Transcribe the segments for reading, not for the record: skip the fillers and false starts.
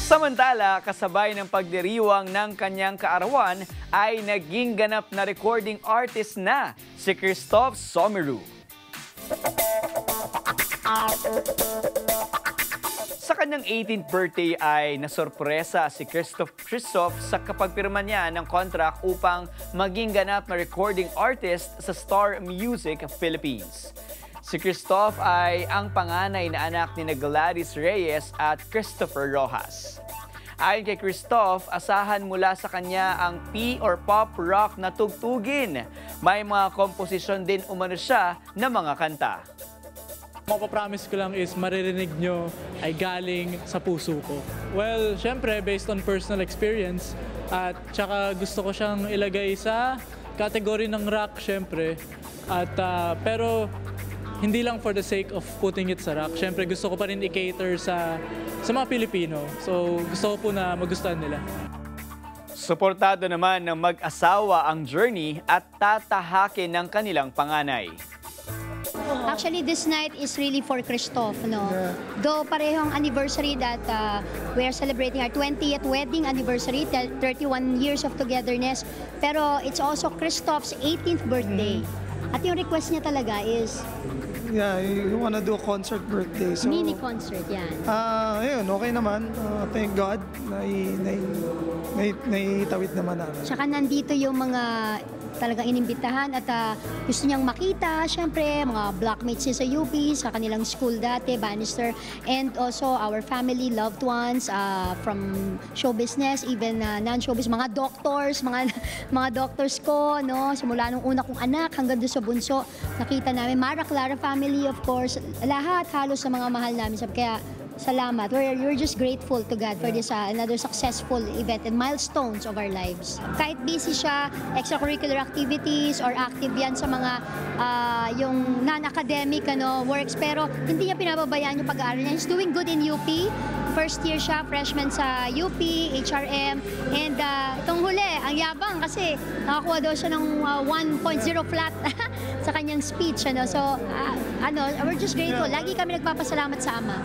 Samantala, kasabay ng pagdiriwang ng kanyang kaarawan ay naging ganap na recording artist na si Christoph Someru. Sa kanyang 18th birthday ay nasorpresa si Christoph sa kapagpirma niya ng contract upang maging ganap na recording artist sa Star Music Philippines. Si Christoph ay ang panganay na anak ni Gladys Reyes at Christopher Rojas. Ayon kay Christoph, asahan mula sa kanya ang P or pop rock na tugtugin. May mga komposisyon din umano siya na mga kanta. Mapapromise ko lang is maririnig nyo ay galing sa puso ko. Well, syempre, based on personal experience, at tsaka gusto ko siyang ilagay sa category ng rock, syempre. At, pero hindi lang for the sake of putting it sa rock. Syempre, gusto ko pa rin i-cater sa mga Pilipino. So, gusto ko po na magustuhan nila. Suportado naman ng mag-asawa ang journey at tatahakin ng kanilang panganay. Actually, this night is really for Christoph, no? Yeah. Though parehong anniversary that we are celebrating our 20th wedding anniversary, 31 years of togetherness, pero it's also Christoph's 18th birthday. At yung request niya talaga is... Yeah, you wanna do a concert birthday. So, mini concert, yan. Ayun, okay naman. Thank God, naitawid naman namin. Tsaka nandito yung mga talagang inimbitahan at gusto niyang makita, syempre, mga blockmates niya sa UP, sa kanilang school dati, Bannister, and also our family, loved ones from show business, even non-showbiz, mga doctors, mga doctors ko, no? Simula nung una kong anak hanggang doon sa bunso, nakita namin, Mara Clara family, of course, lahat halos sa mga mahal namin. Kaya, salamat. We're just grateful to God for this another successful event and milestones of our lives. Kahit busy siya, extracurricular activities or active yan sa mga yung non-academic works, pero hindi niya pinababayaan yung pag-aaral niya. He's doing good in UP. First year siya, freshman sa UP, HRM, and itong huli, ang yabang kasi nakakuha daw siya ng 1.0 flat sa kanyang speech. So, we're just grateful. Lagi kami nagpapasalamat sa Ama.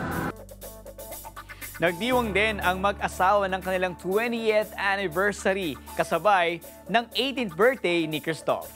Nagdiwang din ang mag-asawa ng kanilang 20th anniversary kasabay ng 18th birthday ni Christoph.